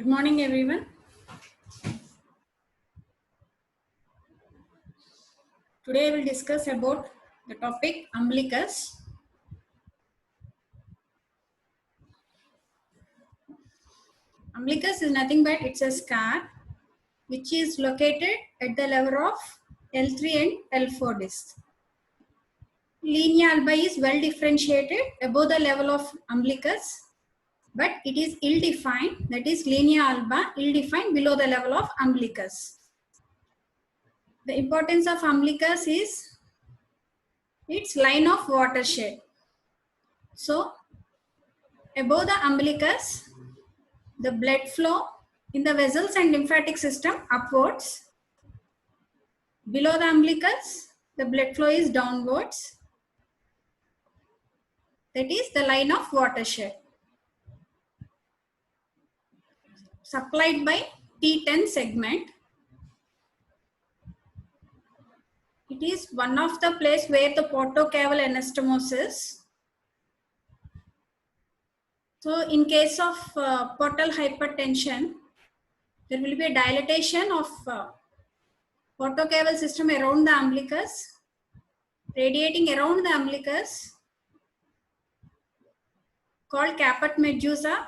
Good morning, everyone. Today, we will discuss about the topic umbilicus. Umbilicus is nothing but it's a scar which is located at the level of L3 and L4 discs. Linea alba is well differentiated above the level of umbilicus, but it is ill-defined, that is linea alba ill-defined below the level of umbilicus. The importance of umbilicus is its line of watershed. So, above the umbilicus, the blood flow in the vessels and lymphatic system upwards. Below the umbilicus, the blood flow is downwards. That is the line of watershed. Supplied by T10 segment. It is one of the place where the portocaval anastomosis. So in case of portal hypertension, there will be a dilatation of portocaval system around the umbilicus, radiating around the umbilicus, called caput medusa,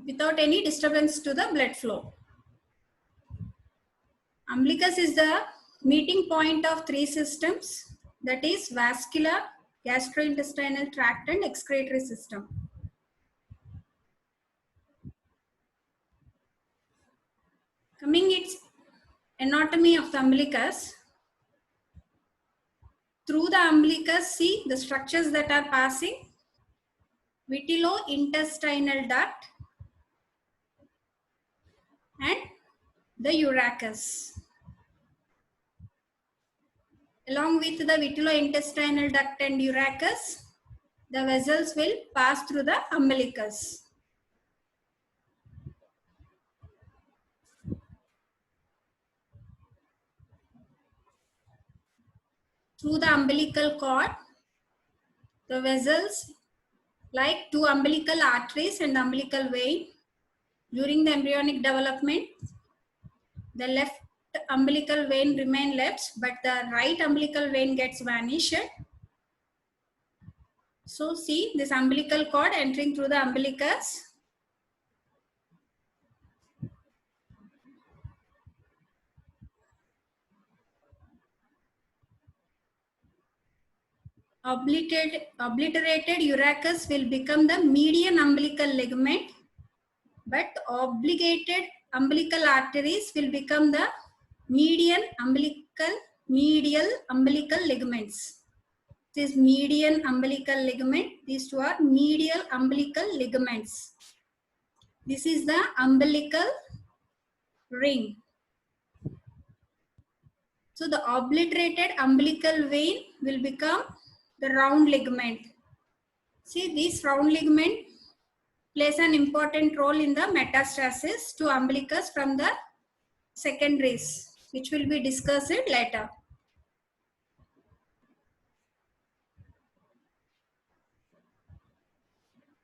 without any disturbance to the blood flow. Umbilicus is the meeting point of three systems, that is vascular, gastrointestinal tract and excretory system. Coming its anatomy of the umbilicus. Through the umbilicus, see the structures that are passing. Vitellointestinal duct and the urachus. Along with the vitellointestinal duct and urachus, the vessels will pass through the umbilicus. Through the umbilical cord, the vessels like two umbilical arteries and umbilical vein. During the embryonic development, the left umbilical vein remain left, but the right umbilical vein gets vanished. So see this umbilical cord entering through the umbilicus. Obliterated urachus will become the median umbilical ligament, but obligated umbilical arteries will become the medial umbilical ligaments. This is median umbilical ligament. These two are medial umbilical ligaments. This is the umbilical ring. So the obliterated umbilical vein will become the round ligament. See, this round ligament plays an important role in the metastasis to umbilicus from the secondaries, which will be discussed later.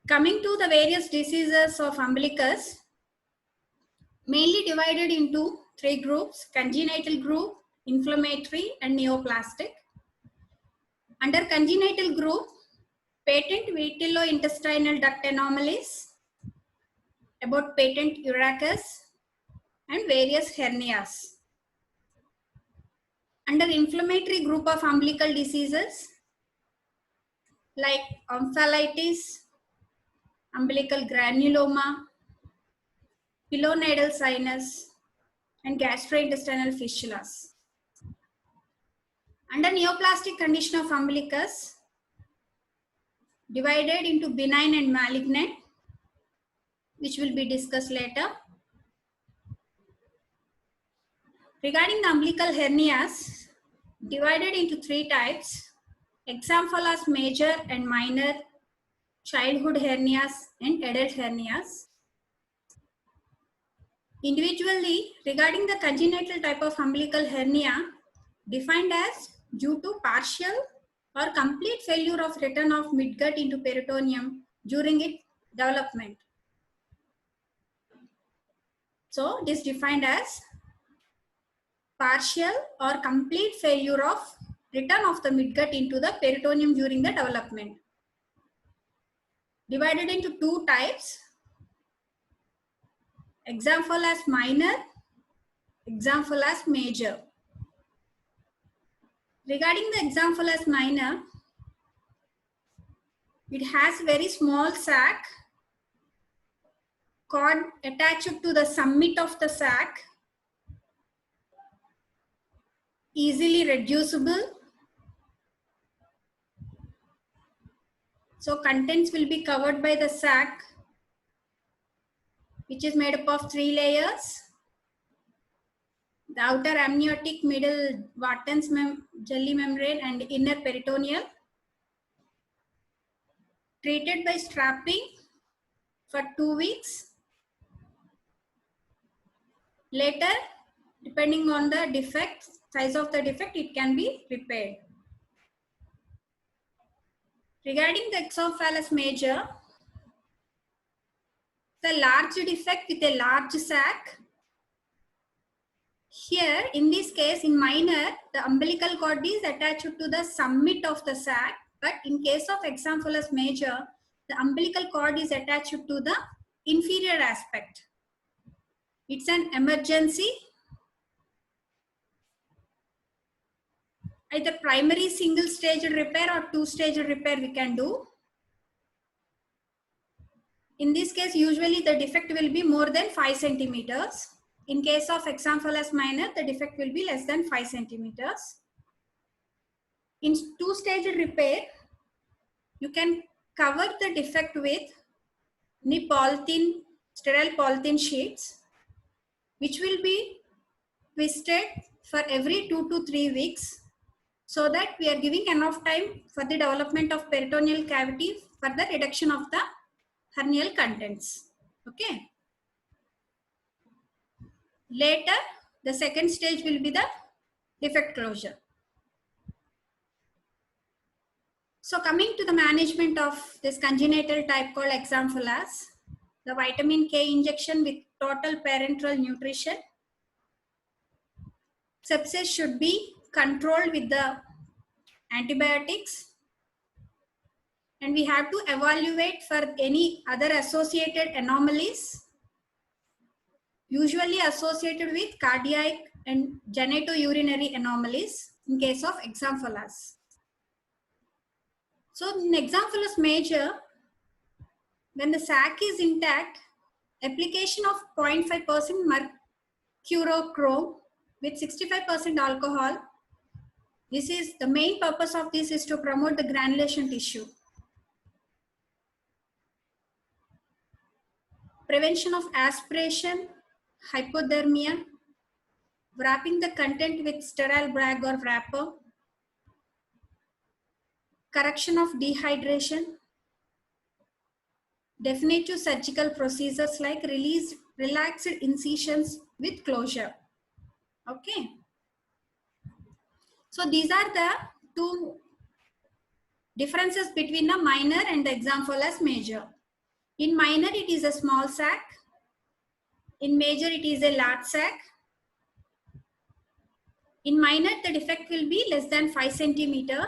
Coming to the various diseases of umbilicus, mainly divided into three groups: congenital group, inflammatory and neoplastic. Under congenital group, patent vitellointestinal duct anomalies, about patent urachus and various hernias. Under inflammatory group of umbilical diseases like omphalitis, umbilical granuloma, pilonidal sinus and gastrointestinal fistulas. Under neoplastic condition of umbilicus, divided into benign and malignant, which will be discussed later. Regarding the umbilical hernias, divided into three types: examples major and minor, childhood hernias and adult hernias. Individually, regarding the congenital type of umbilical hernia, defined as due to partial or complete failure of return of midgut into peritoneum during its development. So it is defined as partial or complete failure of return of the midgut into the peritoneum during the development. Divided into two types, example as minor, example as major. Regarding the example as minor, it has very small sac, cord attached to the summit of the sac, easily reducible. So contents will be covered by the sac, which is made up of 3 layers. The outer amniotic, middle Wharton's jelly membrane, and inner peritoneal. Treated by strapping for 2 weeks. Later, depending on the defect, size of the defect, it can be repaired. Regarding the exophallus major, the large defect with a large sac. Here, in this case, in minor, the umbilical cord is attached to the summit of the sac, but in case of exophallus major, the umbilical cord is attached to the inferior aspect. It's an emergency. Either primary single stage repair or 2-stage repair we can do. In this case, usually the defect will be more than 5 centimeters. In case of exophallus minor, the defect will be less than 5 centimeters. In 2-stage repair, you can cover the defect with sterile polythene sheets, which will be twisted for every 2 to 3 weeks, so that we are giving enough time for the development of peritoneal cavity for the reduction of the hernial contents. Okay. Later, the second stage will be the defect closure. So coming to the management of this congenital type called exophallus, the vitamin K injection with total parenteral nutrition. Sepsis should be controlled with the antibiotics. And we have to evaluate for any other associated anomalies, usually associated with cardiac and genitourinary anomalies in case of exophallus. So in exophallus major, when the sac is intact, application of 0.5% mercurochrome with 65% alcohol. This is the main purpose of this is to promote the granulation tissue. Prevention of aspiration, hypothermia, wrapping the content with sterile bag or wrapper, correction of dehydration, definitive surgical procedures like relaxed incisions with closure. Okay. So these are the two differences between the minor and the exophallus major. In minor, it is a small sac. In major, it is a large sac. In minor, the defect will be less than 5 centimeter.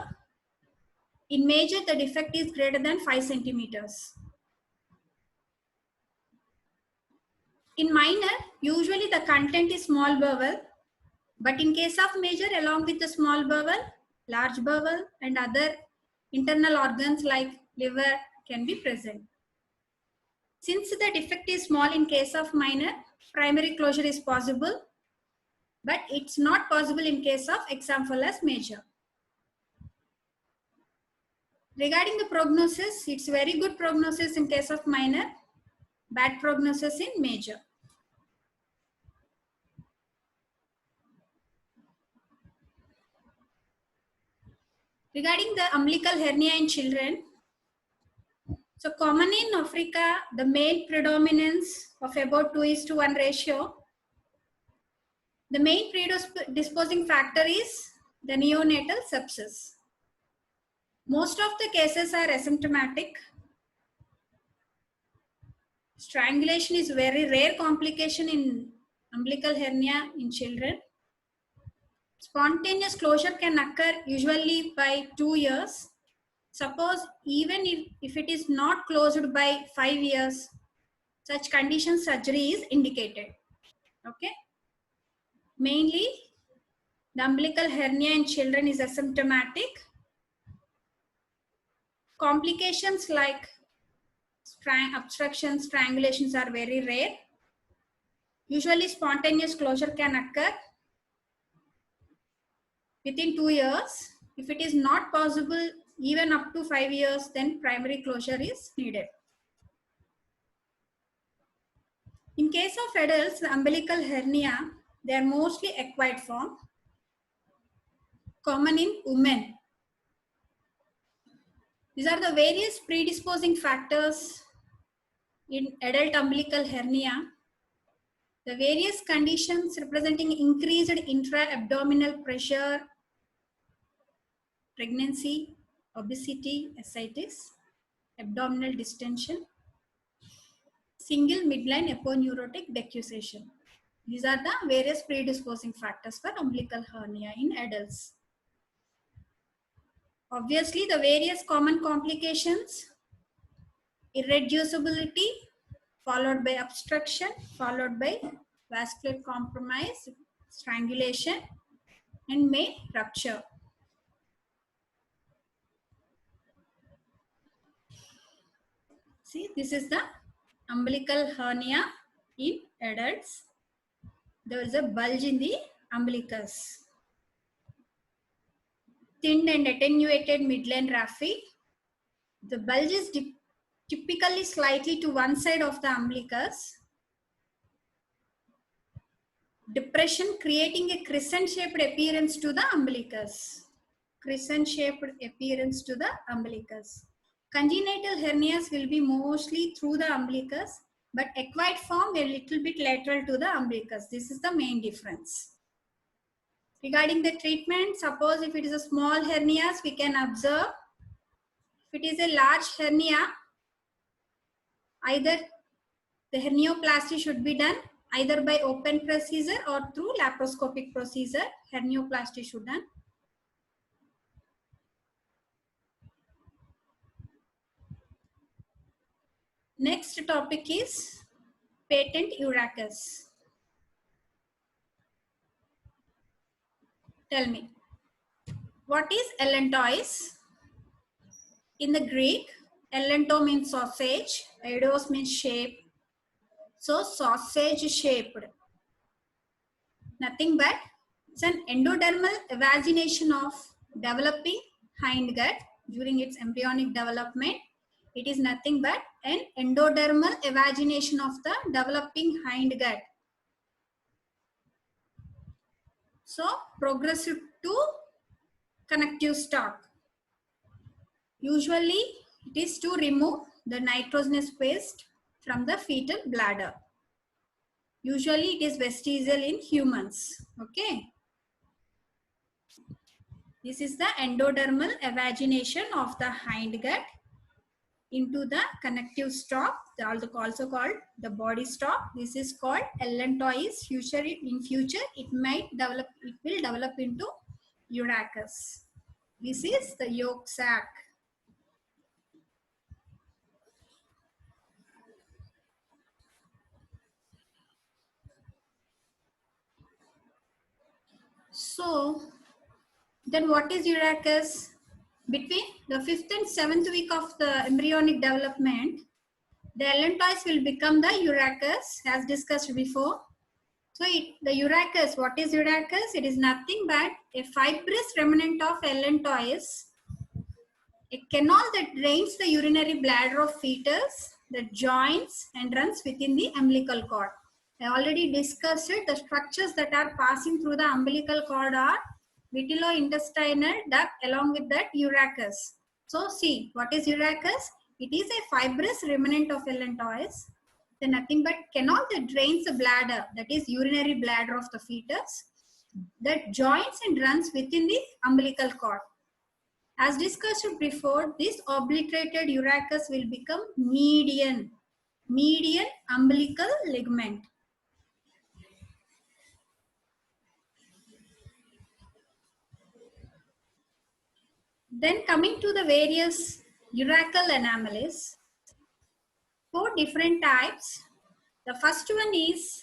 In major, the defect is greater than 5 centimeters. In minor, usually the content is small bowel, but in case of major, along with the small bowel, large bowel, and other internal organs like liver can be present. Since the defect is small in case of minor, primary closure is possible, but it's not possible in case of exophallus major. Regarding the prognosis, it's very good prognosis in case of minor, bad prognosis in major. Regarding the umbilical hernia in children, so common in Africa, the male predominance of about 2:1 ratio. The main predisposing factor is the neonatal sepsis. Most of the cases are asymptomatic. Strangulation is very rare complication in umbilical hernia in children. Spontaneous closure can occur usually by 2 years. Suppose even if it is not closed by 5 years, such condition surgery is indicated. Okay. Mainly, the umbilical hernia in children is asymptomatic. Complications like obstruction, strangulations are very rare. Usually, spontaneous closure can occur within 2 years. If it is not possible, even up to 5 years, then primary closure is needed. In case of adults, the umbilical hernia, they are mostly acquired form, common in women. These are the various predisposing factors in adult umbilical hernia. The various conditions representing increased intra-abdominal pressure, pregnancy, obesity, ascites, abdominal distension, single midline aponeurotic decussation. These are the various predisposing factors for umbilical hernia in adults. Obviously, the various common complications: irreducibility, followed by obstruction, followed by vascular compromise, strangulation, and may rupture. See, this is the umbilical hernia in adults. There is a bulge in the umbilicus. Thin and attenuated midline raphe. The bulge is typically slightly to one side of the umbilicus. Depression creating a crescent-shaped appearance to the umbilicus. Crescent-shaped appearance to the umbilicus. Congenital hernias will be mostly through the umbilicus, but acquired form a little bit lateral to the umbilicus. This is the main difference. Regarding the treatment, suppose if it is a small hernias, we can observe. If it is a large hernia, either the hernioplasty should be done either by open procedure or through laparoscopic procedure. Hernioplasty should be done. Next topic is patent urachus. Tell me, what is allantois? In the Greek, allanto means sausage, eidos means shape. So sausage shaped. Nothing but it's an endodermal evagination of developing hindgut during its embryonic development. It is nothing but an endodermal evagination of the developing hindgut. So progressive to connective stalk. Usually it is to remove the nitrogenous waste from the fetal bladder. Usually it is vestigial in humans. Okay. This is the endodermal evagination of the hindgut into the connective stalk, also called the body stalk. This is called allantois. In future, it will develop into urachus. This is the yolk sac. So, then what is urachus? Between the 5th and 7th week of the embryonic development, the allantois will become the urachus, as discussed before. So the urachus, what is urachus? It is nothing but a fibrous remnant of allantois, a canal that drains the urinary bladder of fetus, that joins and runs within the umbilical cord. I already discussed it. The structures that are passing through the umbilical cord are vitellointestinal duct along with that urachus. So see, what is urachus? It is a fibrous remnant of allantois. Then nothing but canal that drains the bladder, that is urinary bladder of the fetus, that joins and runs within the umbilical cord. As discussed before, this obliterated urachus will become median. median umbilical ligament. Then coming to the various urachal anomalies, 4 different types. The first one is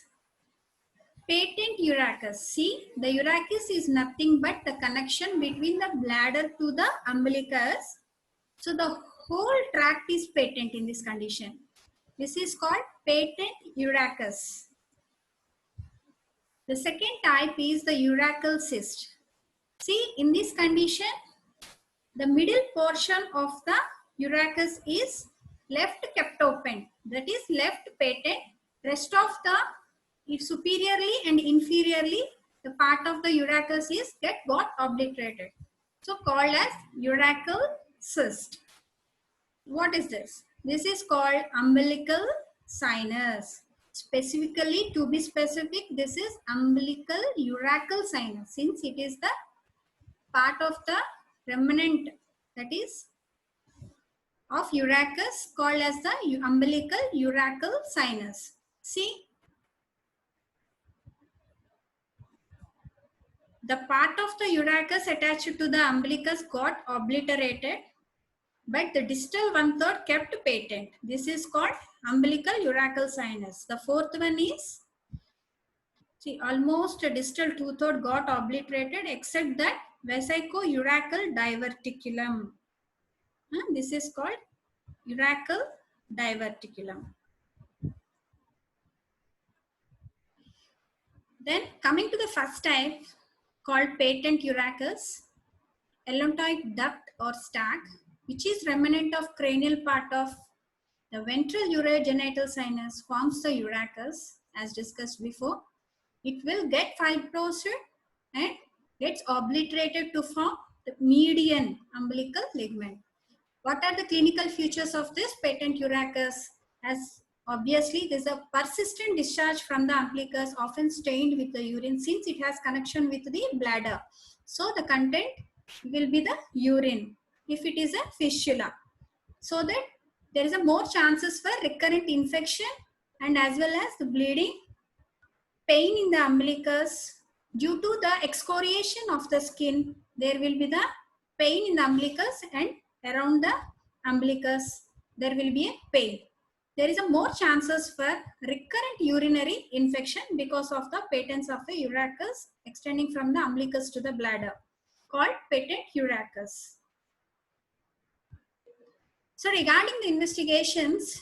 patent urachus. See, the urachus is nothing but the connection between the bladder to the umbilicus. So the whole tract is patent in this condition. This is called patent urachus. The second type is the urachal cyst. See, in this condition, the middle portion of the urachus is left kept open. That is left patent. Rest of the superiorly and inferiorly, the part of the urachus is got obliterated. So called as urachal cyst. What is this? This is called umbilical sinus. Specifically, to be specific, this is umbilical urachal sinus, since it is the part of the remnant, that is of urachus, called as the umbilical urachal sinus. See, the part of the urachus attached to the umbilicus got obliterated, but the distal 1/3 kept patent. This is called umbilical urachal sinus. The fourth one is, see, almost distal 2/3 got obliterated except that vesico-urachal diverticulum. This is called urachal diverticulum. Then coming to the first type called patent urachus, allantoic duct or stack, which is remnant of cranial part of the ventral urogenital sinus, forms the urachus as discussed before. It will get fibrosed and gets obliterated to form the median umbilical ligament. What are the clinical features of this patent urachus? As obviously, there is a persistent discharge from the umbilicus, often stained with the urine, since it has connection with the bladder. So the content will be the urine if it is a fistula. So that there is a more chances for recurrent infection and as well as the bleeding, pain in the umbilicus. Due to the excoriation of the skin, there will be the pain in the umbilicus, and around the umbilicus there will be a pain. There is a more chances for recurrent urinary infection because of the patents of the urachus extending from the umbilicus to the bladder, called patent urachus. So regarding the investigations,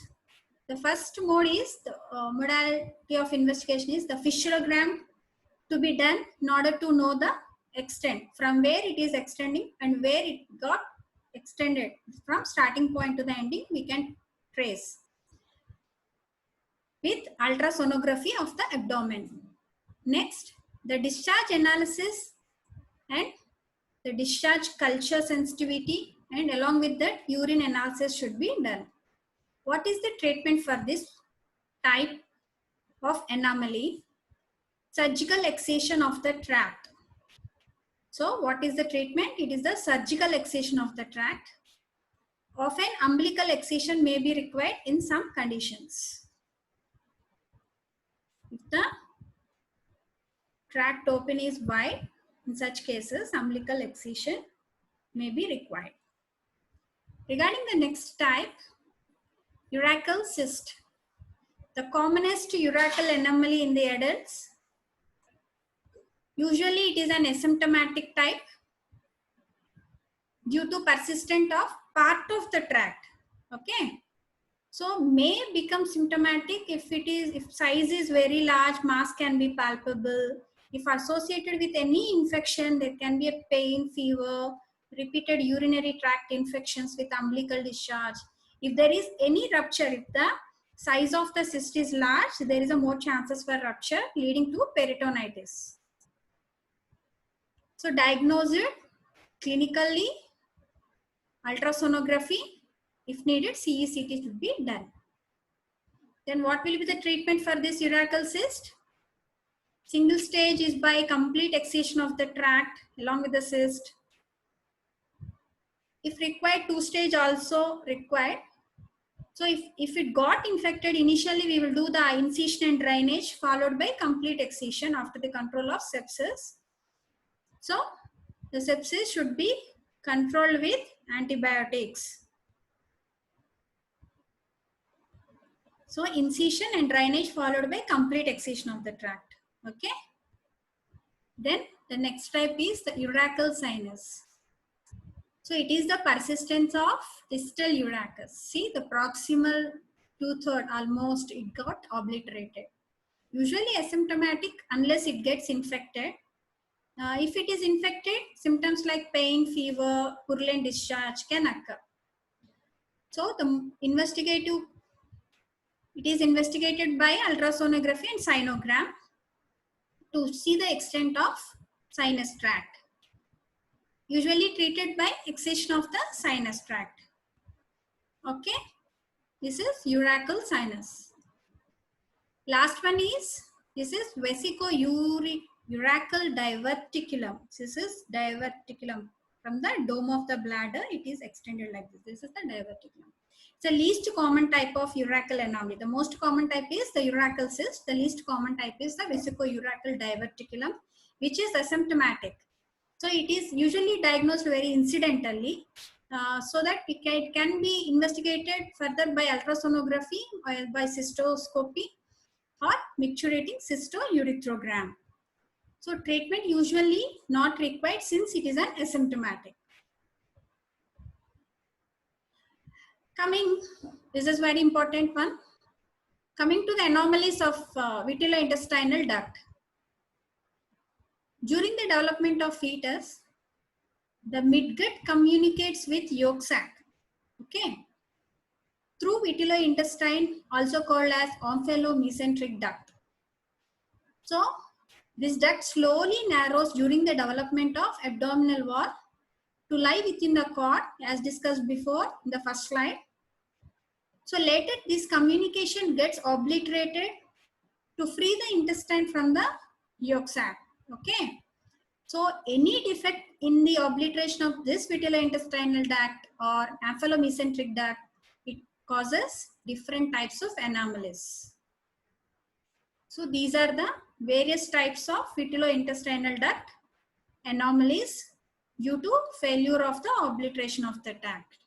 the first mode is the modality of investigation is the fistulogram to be done in order to know the extent, from where it is extending and where it got extended. From starting point to the ending, we can trace with ultrasonography of the abdomen. Next, the discharge analysis and the discharge culture sensitivity, and along with that urine analysis should be done. What is the treatment for this type of anomaly? Surgical excision of the tract. So what is the treatment? It is the surgical excision of the tract. Often umbilical excision may be required in some conditions. If the tract open is wide, in such cases umbilical excision may be required. Regarding the next type, urachal cyst. The commonest urachal anomaly in the adults. Usually it is an asymptomatic type due to persistent of part of the tract. Okay. So may become symptomatic if size is very large, mass can be palpable. If associated with any infection, there can be a pain, fever, repeated urinary tract infections with umbilical discharge. If there is any rupture, if the size of the cyst is large, there is a more chances for rupture leading to peritonitis. So diagnose it clinically, ultrasonography, if needed CECT should be done. Then what will be the treatment for this urachal cyst? Single stage is by complete excision of the tract along with the cyst. If required, 2 stage also required. So if it got infected, initially we will do the incision and drainage followed by complete excision after the control of sepsis. So the sepsis should be controlled with antibiotics. So incision and drainage followed by complete excision of the tract. Okay. Then the next type is the urachal sinus. So it is the persistence of distal urachus. See the proximal 2/3 almost it got obliterated. Usually asymptomatic unless it gets infected. If it is infected, symptoms like pain, fever, purulent discharge can occur. So the it is investigated by ultrasonography and sinogram to see the extent of sinus tract. Usually treated by excision of the sinus tract. Okay, this is urachal sinus. Last one is, this is vesico-urachal diverticulum. This is diverticulum. From the dome of the bladder, it is extended like this. This is the diverticulum. It's the least common type of urachal anomaly. The most common type is the urachal cyst. The least common type is the vesico-urachal diverticulum, which is asymptomatic. So it is usually diagnosed very incidentally, so that it can be investigated further by ultrasonography or by cystoscopy or micturating cystourethrogram. So treatment usually not required since it is an asymptomatic. This is very important one. Coming to the anomalies of vitellointestinal duct. During the development of fetus, the midgut communicates with yolk sac. Okay. Through vitellointestine, also called as omphallomesenteric duct. So this duct slowly narrows during the development of abdominal wall to lie within the cord, as discussed before in the first slide. So later this communication gets obliterated to free the intestine from the yolk sac. Okay. So any defect in the obliteration of this vitellointestinal duct or omphallomesenteric duct, it causes different types of anomalies. So these are the various types of vitellointestinal duct anomalies due to failure of the obliteration of the duct.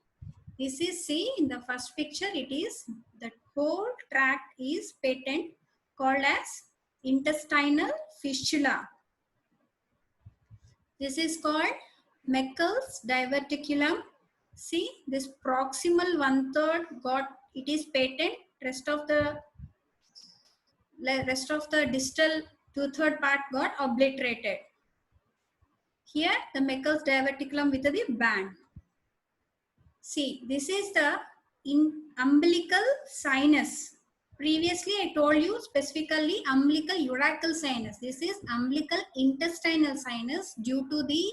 This is, see in the first picture, it is the whole tract is patent, called as intestinal fistula. This is called Meckel's diverticulum. See this proximal 1/3 got, it is patent, rest of the distal 2/3 part got obliterated. Here the Meckel's diverticulum with the band. See, this is the umbilical sinus. Previously I told you specifically umbilical urachal sinus. This is umbilical intestinal sinus due to the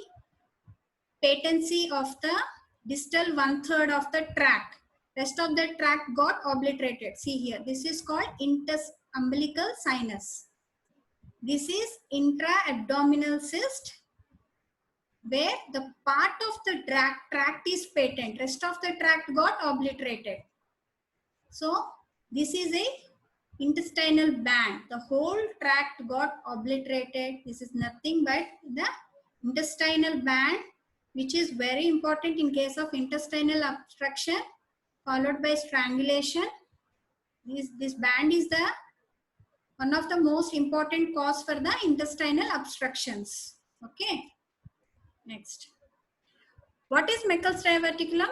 patency of the distal 1/3 of the tract. Rest of the tract got obliterated. See here, this is called umbilical sinus. This is intra-abdominal cyst, where the part of the tract is patent, rest of the tract got obliterated. So this is a intestinal band, the whole tract got obliterated. This is nothing but the intestinal band, which is very important in case of intestinal obstruction followed by strangulation. This band is the one of the most important cause for the intestinal obstructions. Okay. Next. What is Meckel's diverticulum?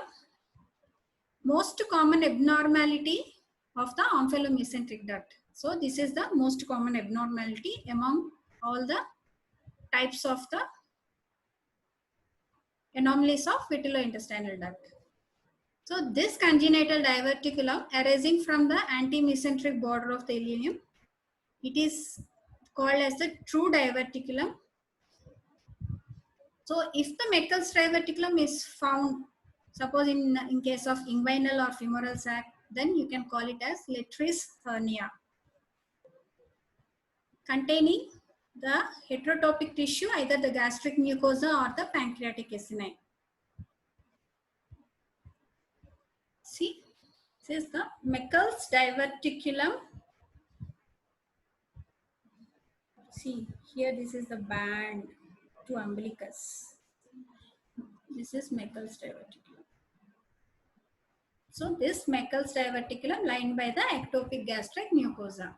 Most common abnormality of the omphallomesenteric duct. So this is the most common abnormality among all the types of the anomalies of vitellointestinal duct. So this congenital diverticulum arising from the antimesenteric border of the ileum, it is called as the true diverticulum. So if the Meckel's diverticulum is found, suppose in case of inguinal or femoral sac, then you can call it as Lettres hernia, containing the heterotopic tissue, either the gastric mucosa or the pancreatic acini. See, This is the Meckel's diverticulum. See here, this is the band to umbilicus. This is Meckel's diverticulum. So this Meckel's diverticulum lined by the ectopic gastric mucosa.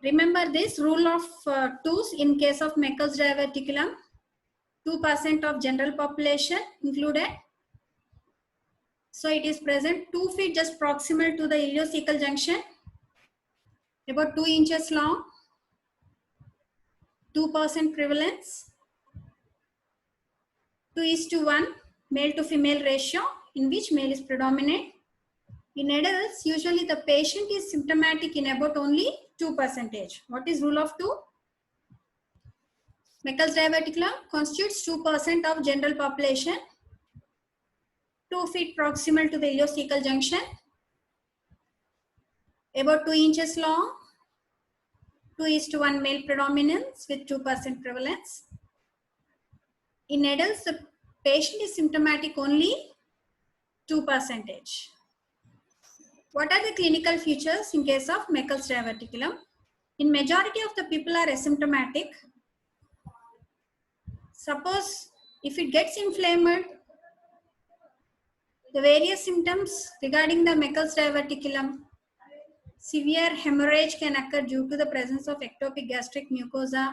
Remember this rule of twos in case of Meckel's diverticulum. 2% of general population included. So it is present 2 feet just proximal to the ileocecal junction, about 2 inches long, 2% prevalence, 2:1 male to female ratio in which male is predominant. In adults, usually the patient is symptomatic in about only 2%. What is rule of 2? Meckel's diverticulum constitutes 2% of general population, 2 feet proximal to the ileocecal junction, about 2 inches long, 2:1 male predominance with 2% prevalence. In adults, the patient is symptomatic only 2%. What are the clinical features in case of Meckel's diverticulum? In majority of the people are asymptomatic. Suppose if it gets inflamed, the various symptoms regarding the Meckel's diverticulum, severe hemorrhage can occur due to the presence of ectopic gastric mucosa,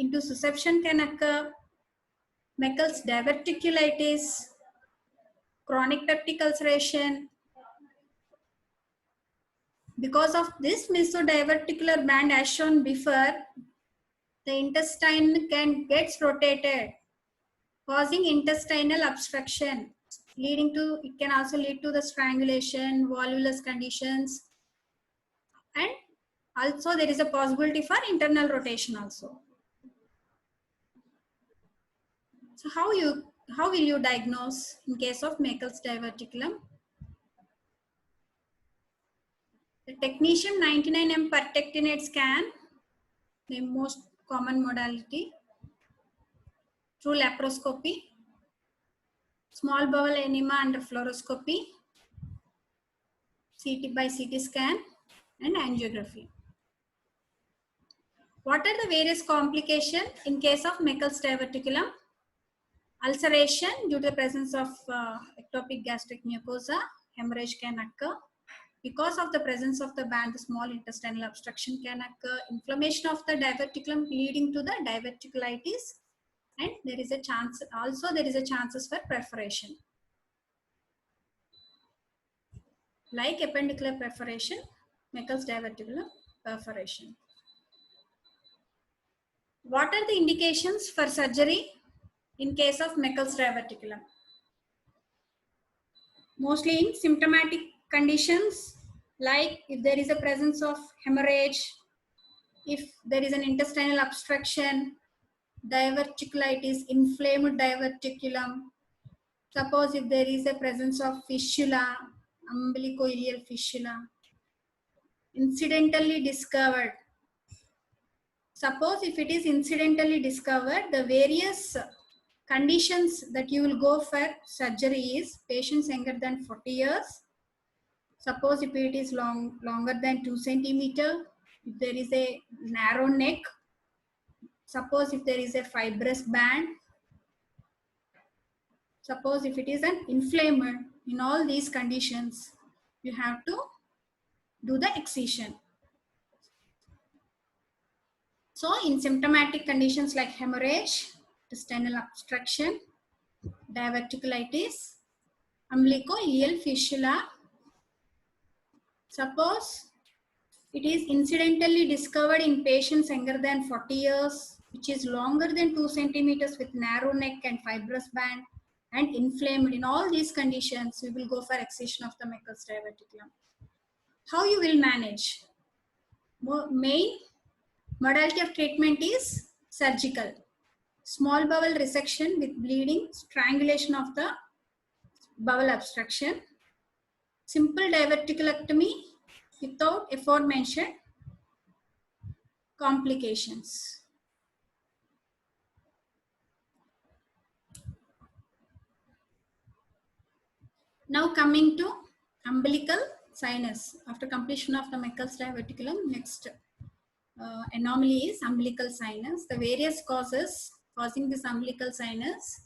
intussusception can occur, Meckel's diverticulitis, chronic peptic ulceration. Because of this mesodiverticular band as shown before, the intestine gets rotated, causing intestinal obstruction, it can also lead to the strangulation, volvulus conditions, and also there is a possibility for internal rotation also. So how will you diagnose in case of Meckel's diverticulum? The technetium 99M pertectinate scan, the most common modality, through laparoscopy, small bowel enema under fluoroscopy, CT by CT scan, and angiography. What are the various complications in case of Meckel's diverticulum? Ulceration due to the presence of ectopic gastric mucosa, hemorrhage can occur. Because of the presence of the band, the small intestinal obstruction can occur. Inflammation of the diverticulum leading to the diverticulitis, and there is a chance, also there is a chances for perforation. Like appendicular perforation, Meckel's diverticulum perforation. What are the indications for surgery in case of Meckel's diverticulum? Mostly in symptomatic conditions, like if there is a presence of hemorrhage, if there is an intestinal obstruction, diverticulitis, inflamed diverticulum. Suppose if there is a presence of fistula, umbilicoileal fistula, incidentally discovered. Suppose if it is incidentally discovered, the various conditions that you will go for surgery is patients younger than 40 years. Suppose if it is longer than 2 centimeters, if there is a narrow neck, suppose if there is a fibrous band, suppose if it is an inflamed, in all these conditions, you have to do the excision. So in symptomatic conditions like hemorrhage, intestinal obstruction, diverticulitis, umbilicoileal fistula, suppose it is incidentally discovered in patients younger than 40 years, which is longer than 2 centimeters with narrow neck and fibrous band and inflamed. In all these conditions, we will go for excision of the Meckel's diverticulum. How you will manage? Main modality of treatment is surgical. Small bowel resection with bleeding, strangulation of the bowel obstruction, simple diverticulectomy without aforementioned complications. Now coming to umbilical sinus. After completion of the Meckel's diverticulum, next anomaly is umbilical sinus. The various causes causing this umbilical sinus: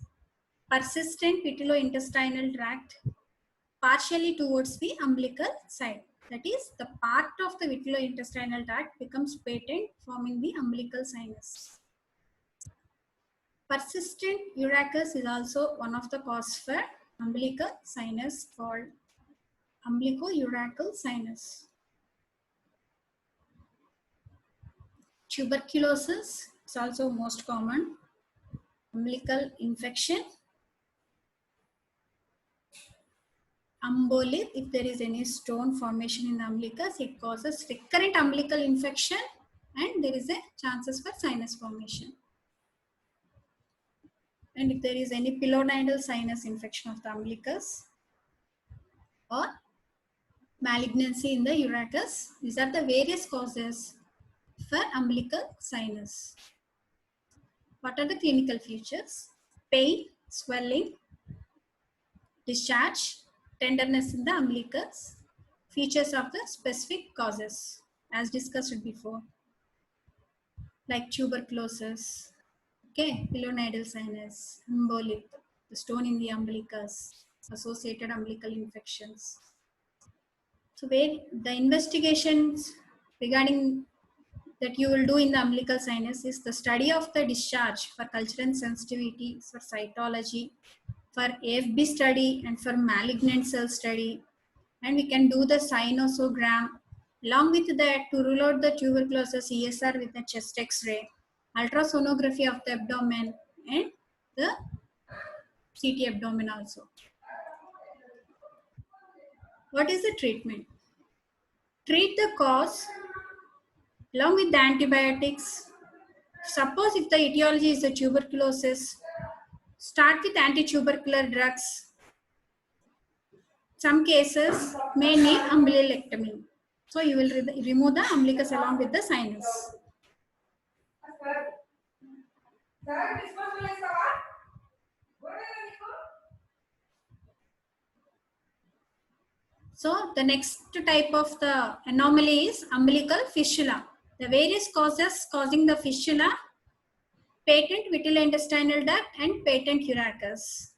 persistent vitellointestinal tract partially towards the umbilical side. That is, the part of the vitellointestinal tract becomes patent, forming the umbilical sinus. Persistent urachus is also one of the causes for umbilical sinus, called umbilicourachal sinus. Tuberculosis is also most common. Umbilical infection. Umbolith, if there is any stone formation in the umbilicus, it causes recurrent umbilical infection and there is a chances for sinus formation. And if there is any pilonidal sinus infection of the umbilicus or malignancy in the urachus, these are the various causes for umbilical sinus. What are the clinical features? Pain, swelling, discharge, tenderness in the umbilicus. Features of the specific causes as discussed before, like tuberculosis, okay, pilonidal sinus, umbolith, the stone in the umbilicus, associated umbilical infections. So where the investigations regarding that you will do in the umbilical sinus is the study of the discharge for culture and sensitivity, for cytology, for AFB study and for malignant cell study. And we can do the cynosogram. Along with that, to rule out the tuberculosis, ESR with the chest X-ray, ultrasonography of the abdomen and the CT abdomen also. What is the treatment? Treat the cause along with the antibiotics. Suppose if the etiology is the tuberculosis, start with anti-tubercular drugs. Some cases may need umbililectomy. So you will remove the umbilicus along with the sinus. So the next type of the anomaly is umbilical fistula. The various causes causing the fistula: patent vitellointestinal duct and patent urachus.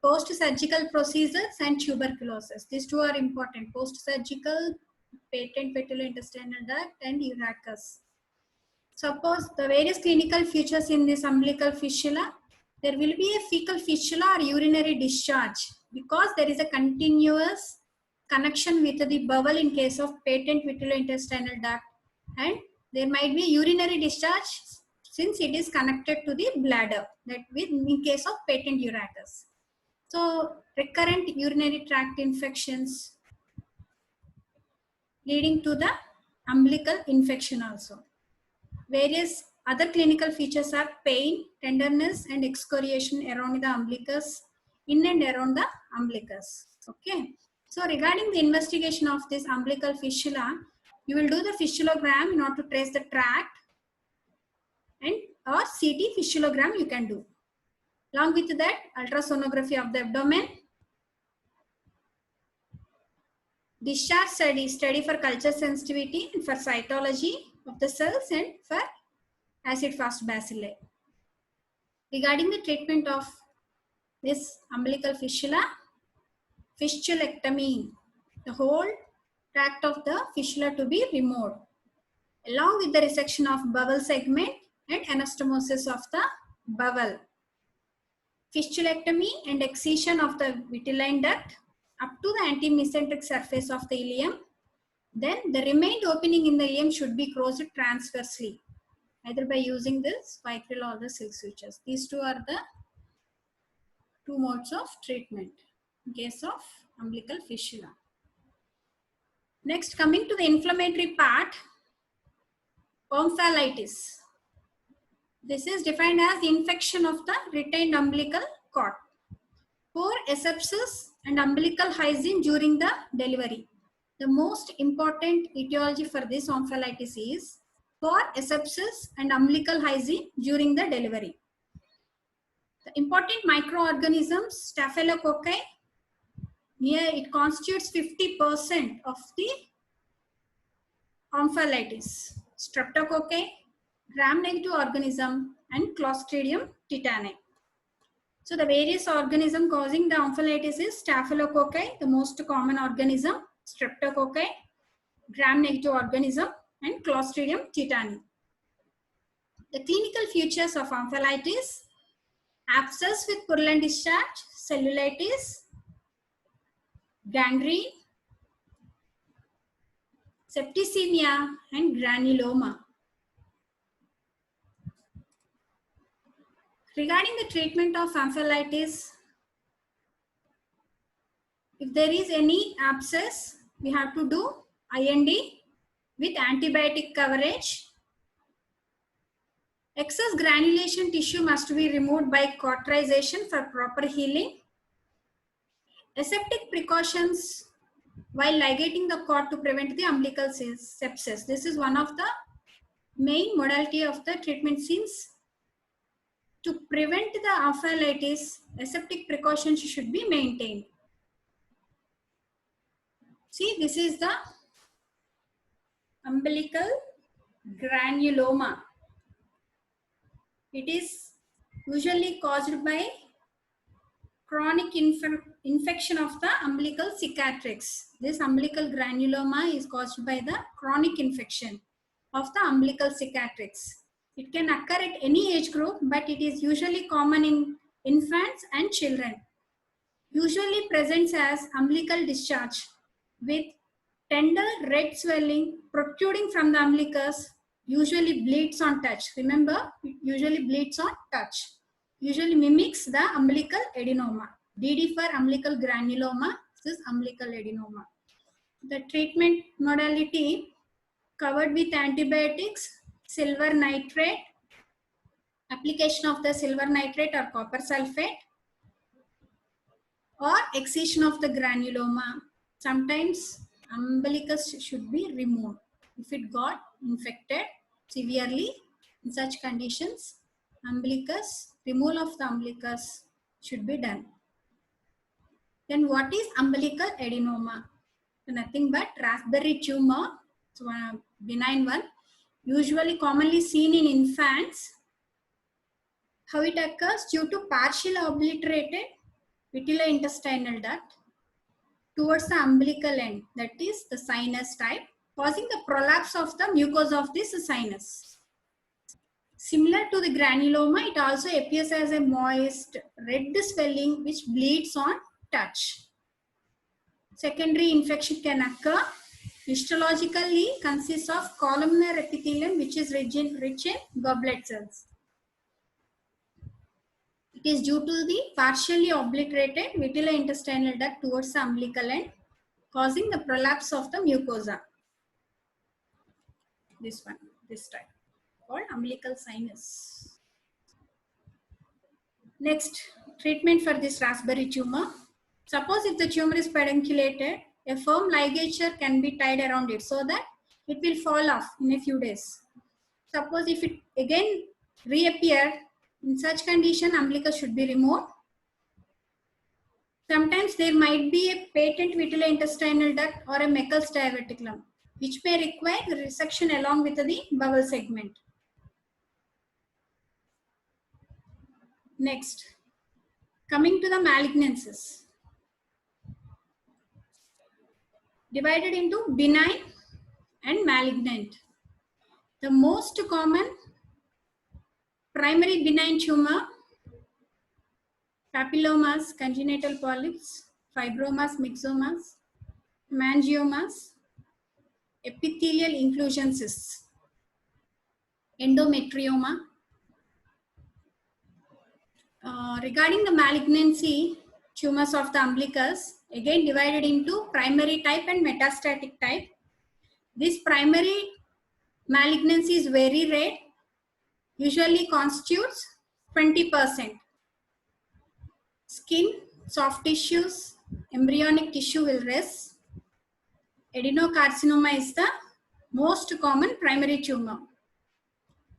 Post-surgical procedures and tuberculosis. These two are important. Post-surgical, patent vitellointestinal duct and urachus. Suppose the various clinical features in this umbilical fistula, there will be a fecal fistula or urinary discharge because there is a continuous connection with the bowel in case of patent vitellointestinal duct, and there might be urinary discharge since it is connected to the bladder, that with in case of patent urachus. So recurrent urinary tract infections leading to the umbilical infection also. Various other clinical features are pain, tenderness and excoriation around the umbilicus, in and around the umbilicus. Okay. So regarding the investigation of this umbilical fistula, you will do the fistulogram in order to trace the tract, and or CT fistulogram you can do. Along with that, ultrasonography of the abdomen, discharge study for culture sensitivity and for cytology of the cells and for acid-fast bacilli. Regarding the treatment of this umbilical fistula, fistulectomy, the whole tract of the fistula to be removed, along with the resection of bowel segment and anastomosis of the bowel. Fistulectomy and excision of the vitelline duct up to the antimesenteric surface of the ileum. Then the remained opening in the ileum should be closed transversely, either by using this vicryl or the silk sutures. These two are the two modes of treatment in case of umbilical fistula. Next, coming to the inflammatory part, omphalitis. This is defined as infection of the retained umbilical cord. Poor asepsis and umbilical hygiene during the delivery. The most important etiology for this omphalitis is poor asepsis and umbilical hygiene during the delivery. The important microorganisms, Staphylococci, it constitutes 50% of the omphalitis. Streptococci, gram-negative organism, and Clostridium tetani. So the various organism causing the omphalitis is Staphylococci, the most common organism, Streptococci, gram-negative organism, and Clostridium tetani. The clinical features of omphalitis: abscess with purulent discharge, cellulitis, gangrene, septicemia, and granuloma. Regarding the treatment of omphalitis, if there is any abscess, we have to do IND with antibiotic coverage. Excess granulation tissue must be removed by cauterization for proper healing. Aseptic precautions while ligating the cord to prevent the umbilical sepsis. This is one of the main modality of the treatment, since to prevent the omphalitis, aseptic precautions should be maintained. See, this is the umbilical granuloma. It is usually caused by chronic infection of the umbilical cicatrix. This umbilical granuloma is caused by the chronic infection of the umbilical cicatrix. It can occur at any age group, but it is usually common in infants and children. Usually presents as umbilical discharge with tender red swelling protruding from the umbilicus, usually bleeds on touch. Remember, it usually bleeds on touch. Usually mimics the umbilical adenoma. DD for umbilical granuloma, this is umbilical adenoma. The treatment modality covered with antibiotics, silver nitrate, application of the silver nitrate or copper sulfate, or excision of the granuloma. Sometimes umbilicus should be removed if it got infected severely. In such conditions, removal of the umbilicus should be done. Then what is umbilical adenoma? Nothing but raspberry tumor. It's a benign one, usually commonly seen in infants. How it occurs? Due to partially obliterated vitellointestinal duct towards the umbilical end, that is the sinus type, causing the prolapse of the mucosa of this sinus. Similar to the granuloma, it also appears as a moist red swelling which bleeds on touch. Secondary infection can occur. Histologically consists of columnar epithelium which is rich in goblet cells. It is due to the partially obliterated vitellointestinal duct towards the umbilical end, causing the prolapse of the mucosa. This one, this type, called umbilical sinus. Next, treatment for this raspberry tumor. Suppose if the tumor is pedunculated, a firm ligature can be tied around it so that it will fall off in a few days. Suppose if it again reappear, in such condition, umbilicus should be removed. Sometimes there might be a patent vitellointestinal duct or a Meckel's diverticulum, which may require resection along with the bowel segment. Next, coming to the malignancies. Divided into benign and malignant. The most common primary benign tumor: papillomas, congenital polyps, fibromas, myxomas, hemangiomas, epithelial inclusion cysts, endometrioma. Regarding the malignancy, tumors of the umbilicus, again divided into primary type and metastatic type. This primary malignancy is very rare, usually constitutes 20%. Skin, soft tissues, embryonic tissue will rest. Adenocarcinoma is the most common primary tumor.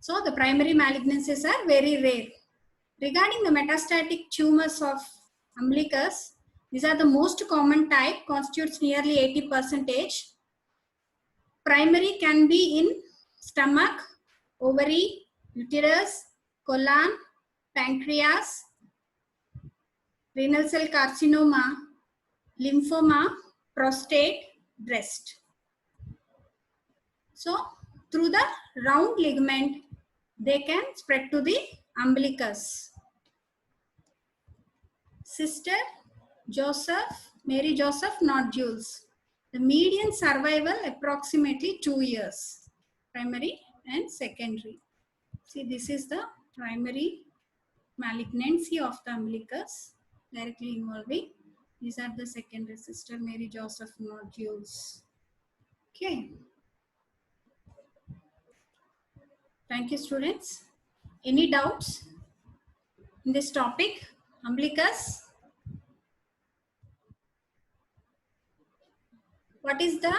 So the primary malignancies are very rare. Regarding the metastatic tumors of umbilicus, These are the most common type, constitutes nearly 80%. Primary can be in stomach, ovary, uterus, colon, pancreas, renal cell carcinoma, lymphoma, prostate, breast. So, through the round ligament, they can spread to the umbilicus. Sister Joseph, Mary Joseph nodules. The median survival approximately 2 years. Primary and secondary. See, this is the primary malignancy of the umbilicus directly involving. These are the secondary, Sister Mary Joseph nodules. Okay. Thank you, students. Any doubts in this topic, umbilicus? What is the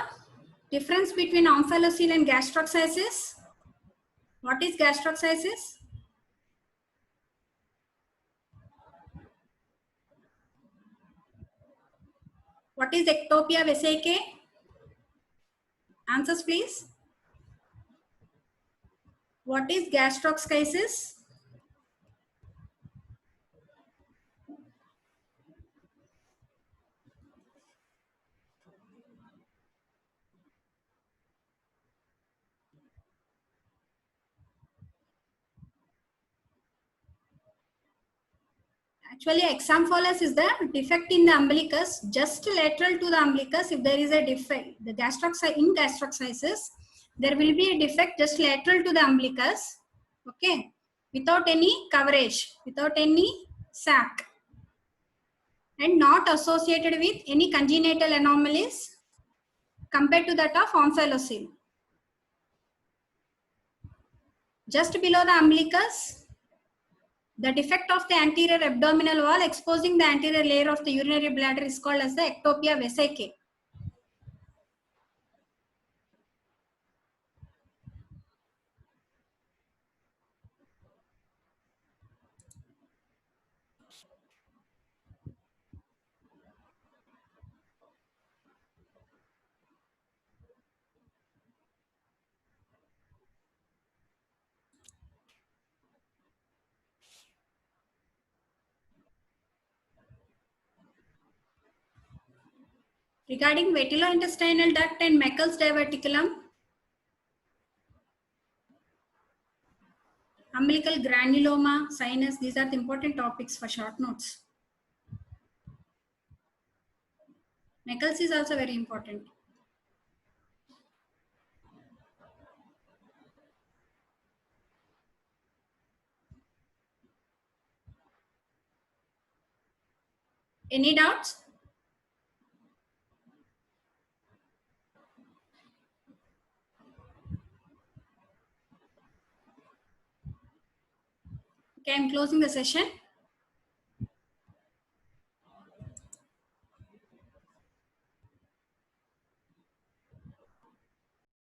difference between omphalocele and gastrocystis? What is gastrocystis? What is ectopia vesicae? Answers, please. What is gastroschisis? Actually, exampholus is the defect in the umbilicus, just lateral to the umbilicus. If there is a defect, the in gastroschisis, there will be a defect just lateral to the umbilicus, okay, without any coverage, without any sac, and not associated with any congenital anomalies compared to that of omphalocele. Just below the umbilicus, the defect of the anterior abdominal wall exposing the anterior layer of the urinary bladder is called as the ectopia vesicae. Regarding vitellointestinal duct and Meckel's diverticulum, umbilical granuloma, sinus, these are the important topics for short notes. Meckel's is also very important. Any doubts? Okay, I'm closing the session.